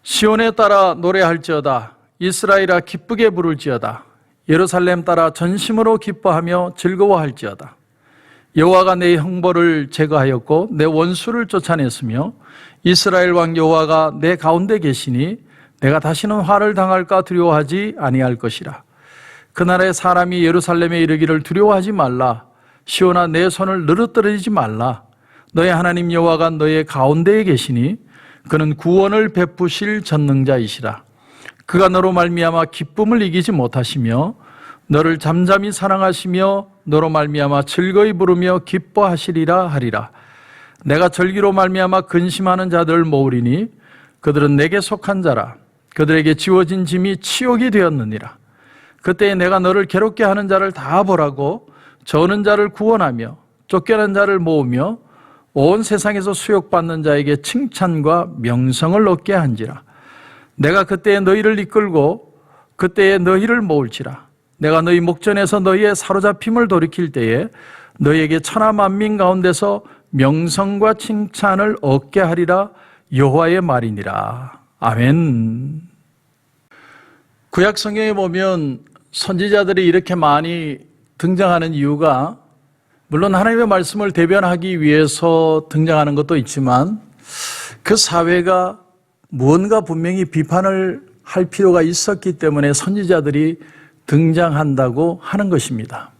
시온에 따라 노래할지어다. 이스라엘아 기쁘게 부를지어다. 예루살렘 따라 전심으로 기뻐하며 즐거워할지어다. 여호와가 내 형벌을 제거하였고 내 원수를 쫓아냈으며 이스라엘 왕 여호와가 내 가운데 계시니 내가 다시는 화를 당할까 두려워하지 아니할 것이라. 그날에 사람이 예루살렘에 이르기를 두려워하지 말라. 시온아 내 손을 느릇거리지 말라. 너의 하나님 여호와가 너의 가운데에 계시니 그는 구원을 베푸실 전능자이시라. 그가 너로 말미암아 기쁨을 이기지 못하시며 너를 잠잠히 사랑하시며 너로 말미암아 즐거이 부르며 기뻐하시리라 하리라. 내가 절기로 말미암아 근심하는 자들을 모으리니 그들은 내게 속한 자라. 그들에게 지워진 짐이 치욕이 되었느니라. 그때에 내가 너를 괴롭게 하는 자를 다 보라고 저는 자를 구원하며 쫓겨난 자를 모으며 온 세상에서 수욕받는 자에게 칭찬과 명성을 얻게 한지라. 내가 그때에 너희를 이끌고 그때에 너희를 모을지라. 내가 너희 목전에서 너희의 사로잡힘을 돌이킬 때에 너희에게 천하 만민 가운데서 명성과 칭찬을 얻게 하리라. 여호와의 말이니라. 아멘. 구약 성경에 보면 선지자들이 이렇게 많이 등장하는 이유가 물론 하나님의 말씀을 대변하기 위해서 등장하는 것도 있지만 그 사회가 무언가 분명히 비판을 할 필요가 있었기 때문에 선지자들이 등장한다고 하는 것입니다.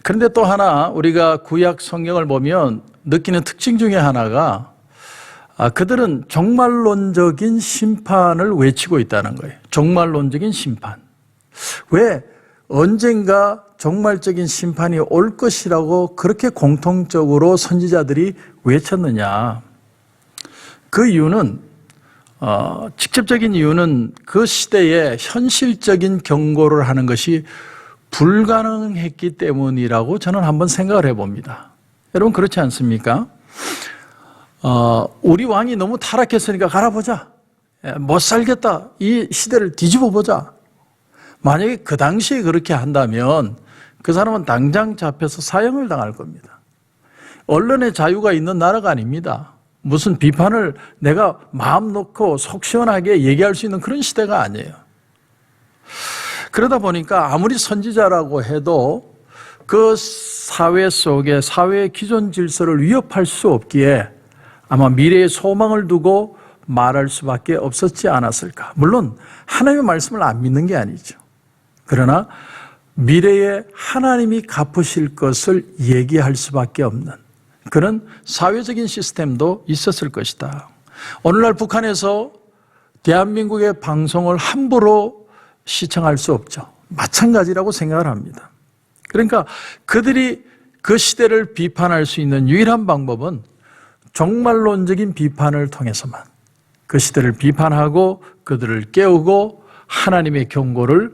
그런데 또 하나 우리가 구약 성경을 보면 느끼는 특징 중에 하나가 그들은 종말론적인 심판을 외치고 있다는 거예요. 종말론적인 심판. 왜 언젠가 종말적인 심판이 올 것이라고 그렇게 공통적으로 선지자들이 외쳤느냐. 그 이유는 직접적인 이유는 그 시대에 현실적인 경고를 하는 것이 불가능했기 때문이라고 저는 한번 생각을 해봅니다. 여러분 그렇지 않습니까? 우리 왕이 너무 타락했으니까 갈아보자. 못 살겠다. 이 시대를 뒤집어 보자. 만약에 그 당시에 그렇게 한다면 그 사람은 당장 잡혀서 사형을 당할 겁니다. 언론의 자유가 있는 나라가 아닙니다. 무슨 비판을 내가 마음 놓고 속 시원하게 얘기할 수 있는 그런 시대가 아니에요. 그러다 보니까 아무리 선지자라고 해도 그 사회 속에 사회의 기존 질서를 위협할 수 없기에 아마 미래의 소망을 두고 말할 수밖에 없었지 않았을까. 물론 하나님의 말씀을 안 믿는 게 아니죠. 그러나 미래에 하나님이 갚으실 것을 얘기할 수밖에 없는 그런 사회적인 시스템도 있었을 것이다. 오늘날 북한에서 대한민국의 방송을 함부로 시청할 수 없죠. 마찬가지라고 생각을 합니다. 그러니까 그들이 그 시대를 비판할 수 있는 유일한 방법은 종말론적인 비판을 통해서만 그 시대를 비판하고 그들을 깨우고 하나님의 경고를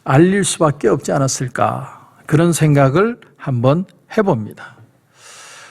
알릴 수밖에 없지 않았을까. 그런 생각을 한번 해봅니다.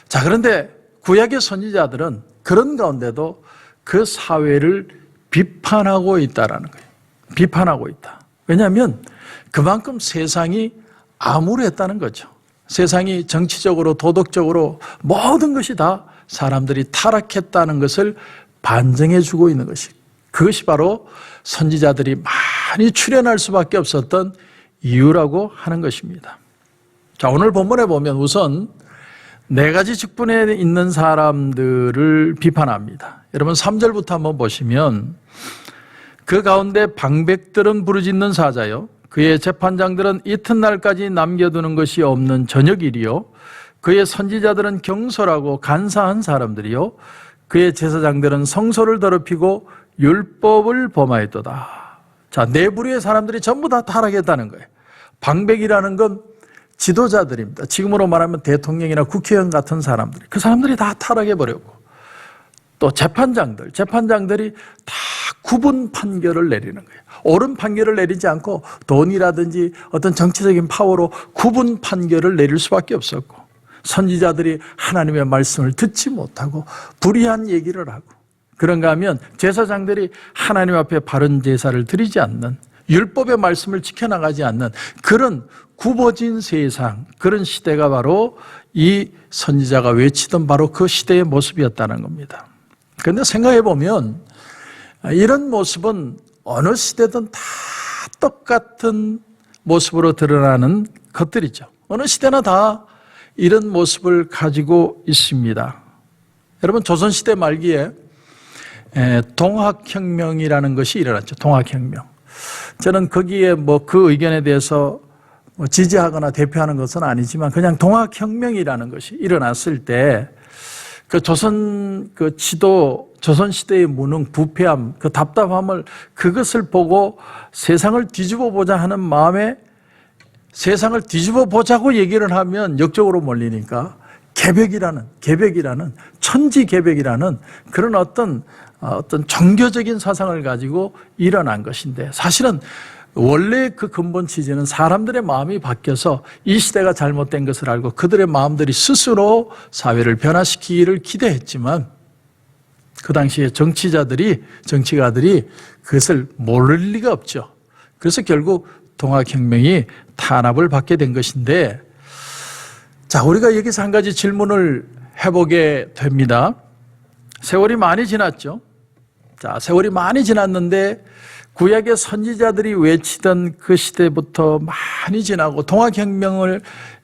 자, 그런데 구약의 선지자들은 그런 가운데도 그 사회를 비판하고 있다라는 거예요. 비판하고 있다. 왜냐하면 그만큼 세상이 암울했다는 거죠. 세상이 정치적으로 도덕적으로 모든 것이 다 사람들이 타락했다는 것을 반증해 주고 있는 것이 그것이 바로 선지자들이 많이 출연할 수밖에 없었던 이유라고 하는 것입니다. 자, 오늘 본문에 보면 우선 네 가지 직분에 있는 사람들을 비판합니다. 여러분 3절부터 한번 보시면 그 가운데 방백들은 부르짖는 사자요 그의 재판장들은 이튿날까지 남겨두는 것이 없는 저녁일이요 그의 선지자들은 경솔하고 간사한 사람들이요 그의 제사장들은 성소를 더럽히고 율법을 범하였도다. 자, 네 부류의 사람들이 전부 다 타락했다는 거예요. 방백이라는 건 지도자들입니다. 지금으로 말하면 대통령이나 국회의원 같은 사람들. 그 사람들이 다 타락해버렸고 또 재판장들이 다 구분 판결을 내리는 거예요. 옳은 판결을 내리지 않고 돈이라든지 어떤 정치적인 파워로 구분 판결을 내릴 수밖에 없었고 선지자들이 하나님의 말씀을 듣지 못하고 불의한 얘기를 하고 그런가 하면 제사장들이 하나님 앞에 바른 제사를 드리지 않는 율법의 말씀을 지켜나가지 않는 그런 굽어진 세상, 그런 시대가 바로 이 선지자가 외치던 바로 그 시대의 모습이었다는 겁니다. 그런데 생각해 보면 이런 모습은 어느 시대든 다 똑같은 모습으로 드러나는 것들이죠. 어느 시대나 다 이런 모습을 가지고 있습니다. 여러분, 조선시대 말기에 동학혁명이라는 것이 일어났죠. 동학혁명. 저는 거기에 그 의견에 대해서 지지하거나 대표하는 것은 아니지만 그냥 동학혁명이라는 것이 일어났을 때 그 조선 그 지도, 조선시대의 무능, 부패함, 그 답답함을 그것을 보고 세상을 뒤집어 보자 하는 마음에 세상을 뒤집어 보자고 얘기를 하면 역적으로 몰리니까 개벽이라는 천지개벽이라는 그런 어떤 종교적인 사상을 가지고 일어난 것인데, 사실은 원래 그 근본 취지는 사람들의 마음이 바뀌어서 이 시대가 잘못된 것을 알고 그들의 마음들이 스스로 사회를 변화시키기를 기대했지만 그 당시에 정치가들이 그것을 모를 리가 없죠. 그래서 결국 동학혁명이 탄압을 받게 된 것인데, 자, 우리가 여기서 한 가지 질문을 해보게 됩니다. 세월이 많이 지났죠. 자, 세월이 많이 지났는데 구약의 선지자들이 외치던 그 시대부터 많이 지나고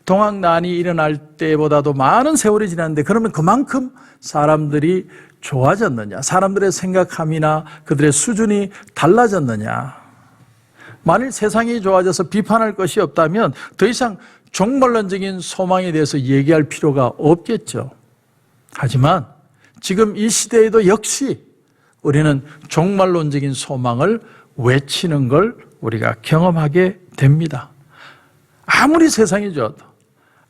동학난이 일어날 때보다도 많은 세월이 지났는데, 그러면 그만큼 사람들이 좋아졌느냐? 사람들의 생각함이나 그들의 수준이 달라졌느냐? 만일 세상이 좋아져서 비판할 것이 없다면 더 이상 종말론적인 소망에 대해서 얘기할 필요가 없겠죠. 하지만 지금 이 시대에도 역시 우리는 종말론적인 소망을 외치는 걸 우리가 경험하게 됩니다. 아무리 세상이 좋아도,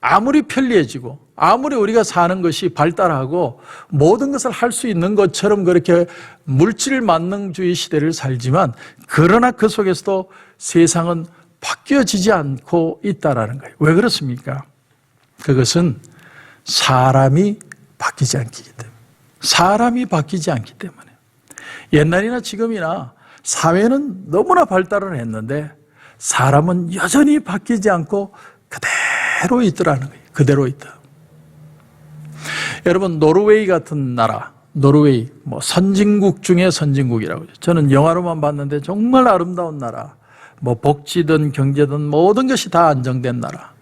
아무리 편리해지고, 아무리 우리가 사는 것이 발달하고 모든 것을 할 수 있는 것처럼 그렇게 물질 만능주의 시대를 살지만, 그러나 그 속에서도 세상은 바뀌어지지 않고 있다는 거예요. 왜 그렇습니까? 그것은 사람이 바뀌지 않기 때문에. 사람이 바뀌지 않기 때문에. 옛날이나 지금이나 사회는 너무나 발달을 했는데 사람은 여전히 바뀌지 않고 그대로 있더라는 거예요. 그대로 있다. 여러분, 노르웨이 같은 나라, 노르웨이, 선진국 중에 선진국이라고 하죠. 저는 영화로만 봤는데 정말 아름다운 나라, 복지든 경제든 모든 것이 다 안정된 나라.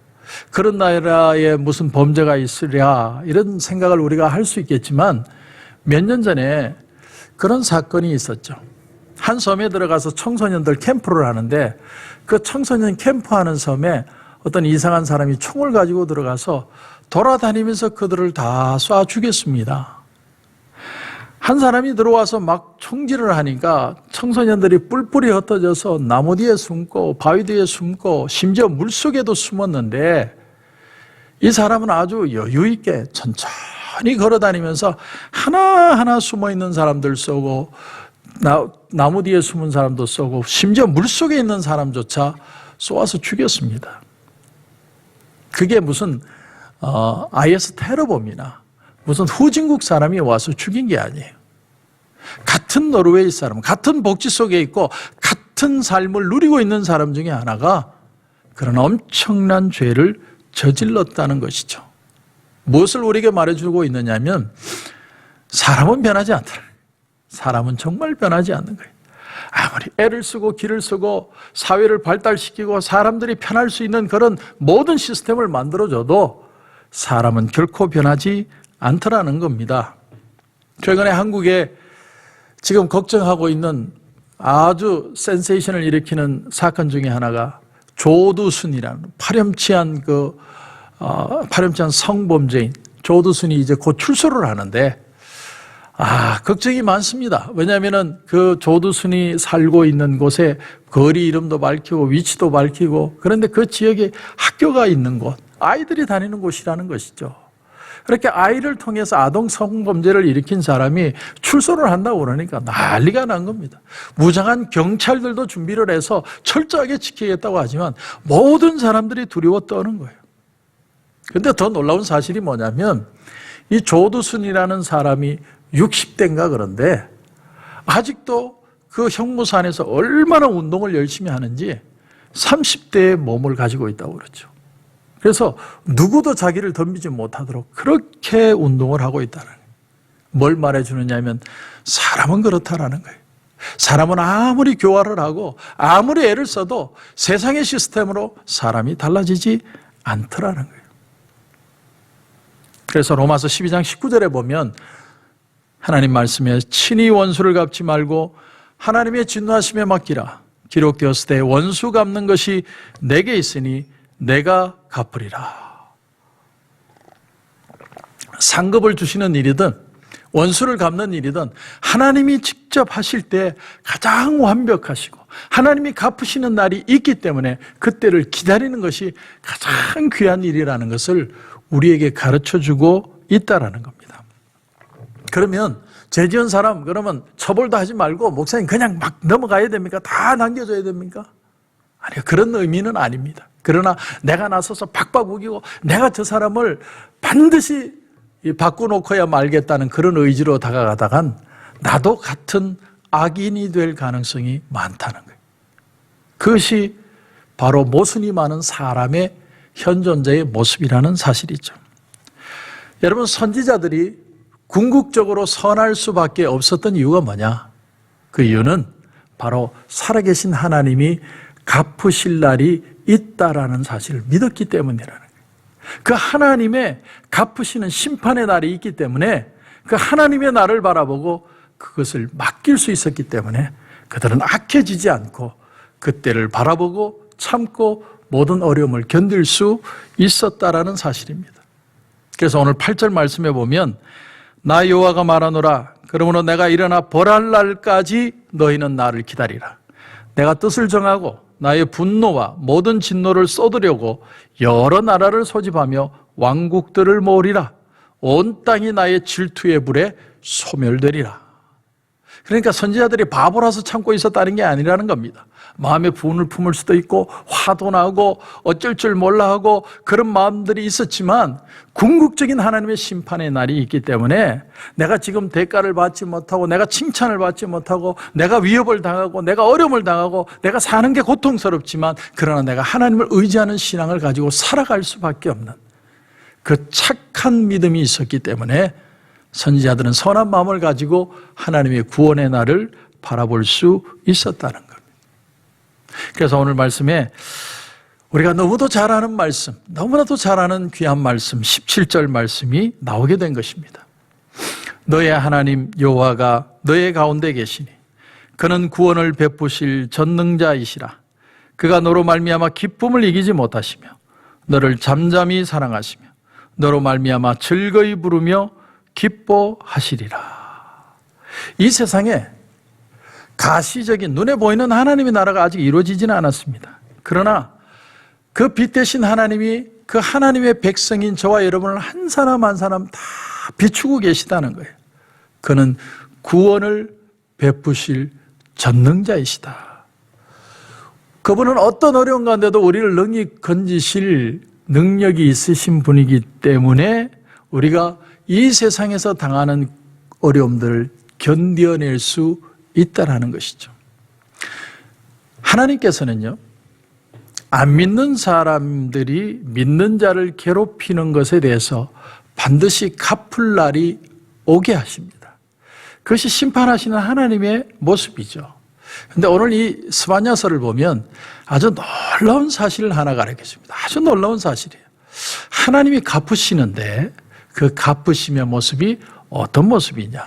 그런 나라에 무슨 범죄가 있으랴, 이런 생각을 우리가 할 수 있겠지만 몇 년 전에 그런 사건이 있었죠. 한 섬에 들어가서 청소년들 캠프를 하는데 그 청소년 캠프하는 섬에 어떤 이상한 사람이 총을 가지고 들어가서 돌아다니면서 그들을 다 쏴 죽였습니다. 한 사람이 들어와서 막 총질을 하니까 청소년들이 뿔뿔이 흩어져서 나무 뒤에 숨고 바위 뒤에 숨고 심지어 물속에도 숨었는데, 이 사람은 아주 여유 있게 천천히 걸어다니면서 하나하나 숨어있는 사람들 쏘고 나무 뒤에 숨은 사람도 쏘고 심지어 물속에 있는 사람조차 쏘아서 죽였습니다. 그게 무슨 IS 테러범이나 무슨 후진국 사람이 와서 죽인 게 아니에요. 같은 노르웨이 사람, 같은 복지 속에 있고 같은 삶을 누리고 있는 사람 중에 하나가 그런 엄청난 죄를 저질렀다는 것이죠. 무엇을 우리에게 말해주고 있느냐면 사람은 변하지 않다. 사람은 정말 변하지 않는 거예요. 아무리 애를 쓰고 기를 쓰고 사회를 발달시키고 사람들이 편할 수 있는 그런 모든 시스템을 만들어줘도 사람은 결코 변하지 않더라는 겁니다. 최근에 한국에 지금 걱정하고 있는 아주 센세이션을 일으키는 사건 중에 하나가 조두순이라는 파렴치한 성범죄인 조두순이 이제 곧 출소를 하는데, 걱정이 많습니다. 왜냐하면 그 조두순이 살고 있는 곳에 거리 이름도 밝히고 위치도 밝히고, 그런데 그 지역에 학교가 있는 곳, 아이들이 다니는 곳이라는 것이죠. 그렇게 아이를 통해서 아동 성범죄를 일으킨 사람이 출소를 한다고 그러니까 난리가 난 겁니다. 무장한 경찰들도 준비를 해서 철저하게 지키겠다고 하지만 모든 사람들이 두려워 떠는 거예요. 그런데 더 놀라운 사실이 뭐냐면 이 조두순이라는 사람이 60대인가 그런데 아직도 그 형무소 안에서 얼마나 운동을 열심히 하는지 30대의 몸을 가지고 있다고 그러죠. 그래서 누구도 자기를 덤비지 못하도록 그렇게 운동을 하고 있다는 거예요. 뭘 말해주느냐면 사람은 그렇다라는 거예요. 사람은 아무리 교화를 하고 아무리 애를 써도 세상의 시스템으로 사람이 달라지지 않더라는 거예요. 그래서 로마서 12장 19절에 보면 하나님 말씀에 친히 원수를 갚지 말고 하나님의 진노하심에 맡기라. 기록되었을 때 원수 갚는 것이 내게 있으니 내가 갚으리라. 상급을 주시는 일이든 원수를 갚는 일이든 하나님이 직접 하실 때 가장 완벽하시고 하나님이 갚으시는 날이 있기 때문에 그때를 기다리는 것이 가장 귀한 일이라는 것을 우리에게 가르쳐주고 있다라는 겁니다. 그러면 죄 지은 사람 그러면 처벌도 하지 말고 목사님 그냥 막 넘어가야 됩니까? 다 남겨줘야 됩니까? 아니요, 그런 의미는 아닙니다. 그러나 내가 나서서 박박 우기고 내가 저 사람을 반드시 바꿔놓고야 말겠다는 그런 의지로 다가가다간 나도 같은 악인이 될 가능성이 많다는 거예요. 그것이 바로 모순이 많은 사람의 현존자의 모습이라는 사실이죠. 여러분, 선지자들이 궁극적으로 선할 수밖에 없었던 이유가 뭐냐? 그 이유는 바로 살아계신 하나님이 갚으실 날이 있다라는 사실을 믿었기 때문이라는 거예요. 그 하나님의 갚으시는 심판의 날이 있기 때문에 그 하나님의 날을 바라보고 그것을 맡길 수 있었기 때문에 그들은 악해지지 않고 그때를 바라보고 참고 모든 어려움을 견딜 수 있었다라는 사실입니다. 그래서 오늘 8절 말씀에 보면 나 여호와가 말하노라. 그러므로 내가 일어나 벌할 날까지 너희는 나를 기다리라. 내가 뜻을 정하고 나의 분노와 모든 진노를 쏟으려고 여러 나라를 소집하며 왕국들을 모으리라. 온 땅이 나의 질투의 불에 소멸되리라. 그러니까 선지자들이 바보라서 참고 있었다는 게 아니라는 겁니다. 마음에 분을 품을 수도 있고 화도 나고 어쩔 줄 몰라 하고 그런 마음들이 있었지만 궁극적인 하나님의 심판의 날이 있기 때문에 내가 지금 대가를 받지 못하고 내가 칭찬을 받지 못하고 내가 위협을 당하고 내가 어려움을 당하고 내가 사는 게 고통스럽지만 그러나 내가 하나님을 의지하는 신앙을 가지고 살아갈 수밖에 없는 그 착한 믿음이 있었기 때문에 선지자들은 선한 마음을 가지고 하나님의 구원의 날을 바라볼 수 있었다는 겁니다. 그래서 오늘 말씀에 우리가 너무도 잘 아는 말씀, 너무나도 잘 아는 귀한 말씀 17절 말씀이 나오게 된 것입니다. 너의 하나님 여호와가 너의 가운데 계시니 그는 구원을 베푸실 전능자이시라. 그가 너로 말미암아 기쁨을 이기지 못하시며 너를 잠잠히 사랑하시며 너로 말미암아 즐거이 부르며 기뻐하시리라. 이 세상에 가시적인 눈에 보이는 하나님의 나라가 아직 이루어지지는 않았습니다. 그러나 그 빛 대신 하나님이 그 하나님의 백성인 저와 여러분을 한 사람 한 사람 다 비추고 계시다는 거예요. 그는 구원을 베푸실 전능자이시다. 그분은 어떤 어려운 가운데도 우리를 능히 건지실 능력이 있으신 분이기 때문에 우리가 이 세상에서 당하는 어려움들을 견뎌낼 수 있다라는 것이죠. 하나님께서는요, 안 믿는 사람들이 믿는 자를 괴롭히는 것에 대해서 반드시 갚을 날이 오게 하십니다. 그것이 심판하시는 하나님의 모습이죠. 그런데 오늘 이 스바냐서를 보면 아주 놀라운 사실을 하나 가르쳐줍니다. 아주 놀라운 사실이에요. 하나님이 갚으시는데 그 갚으심의 모습이 어떤 모습이냐.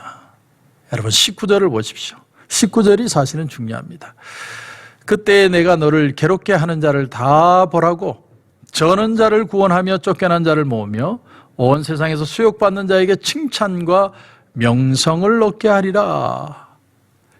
여러분 19절을 보십시오. 19절이 사실은 중요합니다. 그때 내가 너를 괴롭게 하는 자를 다 보라고 저는 자를 구원하며 쫓겨난 자를 모으며 온 세상에서 수욕받는 자에게 칭찬과 명성을 얻게 하리라.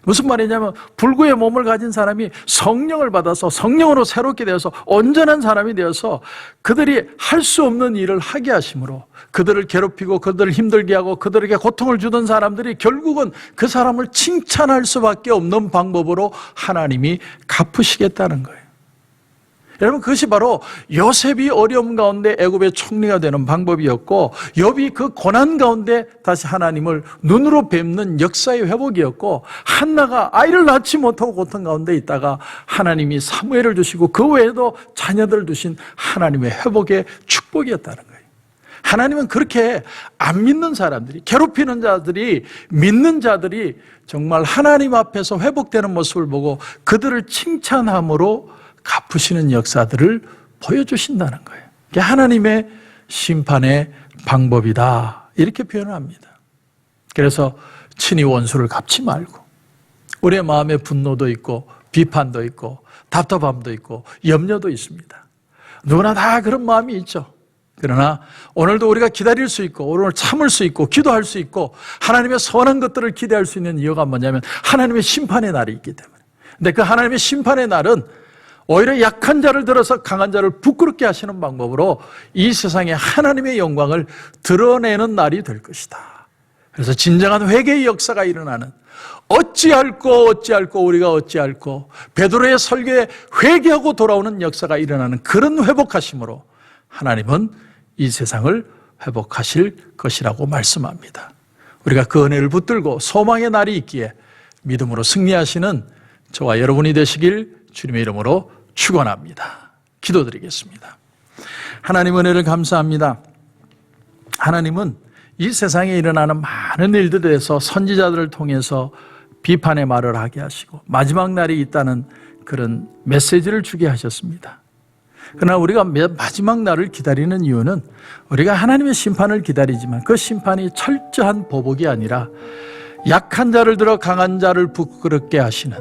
무슨 말이냐면 불구의 몸을 가진 사람이 성령을 받아서 성령으로 새롭게 되어서 온전한 사람이 되어서 그들이 할 수 없는 일을 하게 하심으로 그들을 괴롭히고 그들을 힘들게 하고 그들에게 고통을 주던 사람들이 결국은 그 사람을 칭찬할 수밖에 없는 방법으로 하나님이 갚으시겠다는 거예요. 여러분 그것이 바로 요셉이 어려움 가운데 애굽의 총리가 되는 방법이었고 욥이 그 고난 가운데 다시 하나님을 눈으로 뵙는 역사의 회복이었고 한나가 아이를 낳지 못하고 고통 가운데 있다가 하나님이 사무엘을 주시고 그 외에도 자녀들을 두신 하나님의 회복의 축복이었다는 거예요. 하나님은 그렇게 안 믿는 사람들이, 괴롭히는 자들이, 믿는 자들이 정말 하나님 앞에서 회복되는 모습을 보고 그들을 칭찬함으로 갚으시는 역사들을 보여주신다는 거예요. 이게 하나님의 심판의 방법이다, 이렇게 표현합니다. 그래서 친히 원수를 갚지 말고, 우리의 마음에 분노도 있고 비판도 있고 답답함도 있고 염려도 있습니다. 누구나 다 그런 마음이 있죠. 그러나 오늘도 우리가 기다릴 수 있고 오늘 참을 수 있고 기도할 수 있고 하나님의 선한 것들을 기대할 수 있는 이유가 뭐냐면 하나님의 심판의 날이 있기 때문에. 근데 그 하나님의 심판의 날은 오히려 약한 자를 들어서 강한 자를 부끄럽게 하시는 방법으로 이 세상에 하나님의 영광을 드러내는 날이 될 것이다. 그래서 진정한 회개의 역사가 일어나는, 어찌할꼬 우리가 어찌할꼬 베드로의 설교에 회개하고 돌아오는 역사가 일어나는 그런 회복하심으로 하나님은 이 세상을 회복하실 것이라고 말씀합니다. 우리가 그 은혜를 붙들고 소망의 날이 있기에 믿음으로 승리하시는 저와 여러분이 되시길 주님의 이름으로 축원합니다. 기도드리겠습니다. 하나님 은혜를 감사합니다. 하나님은 이 세상에 일어나는 많은 일들에서 선지자들을 통해서 비판의 말을 하게 하시고 마지막 날이 있다는 그런 메시지를 주게 하셨습니다. 그러나 우리가 마지막 날을 기다리는 이유는 우리가 하나님의 심판을 기다리지만 그 심판이 철저한 보복이 아니라 약한 자를 들어 강한 자를 부끄럽게 하시는,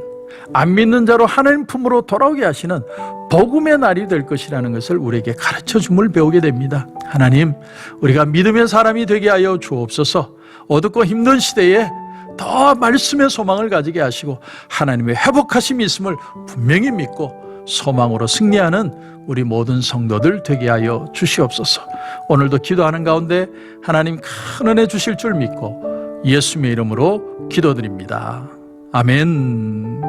안 믿는 자로 하나님 품으로 돌아오게 하시는 복음의 날이 될 것이라는 것을 우리에게 가르쳐 줌을 배우게 됩니다. 하나님, 우리가 믿음의 사람이 되게 하여 주옵소서. 어둡고 힘든 시대에 더 말씀의 소망을 가지게 하시고 하나님의 회복하심이 있음을 분명히 믿고 소망으로 승리하는 우리 모든 성도들 되게 하여 주시옵소서. 오늘도 기도하는 가운데 하나님 큰 은혜 주실 줄 믿고 예수님의 이름으로 기도드립니다. 아멘.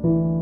있습니다.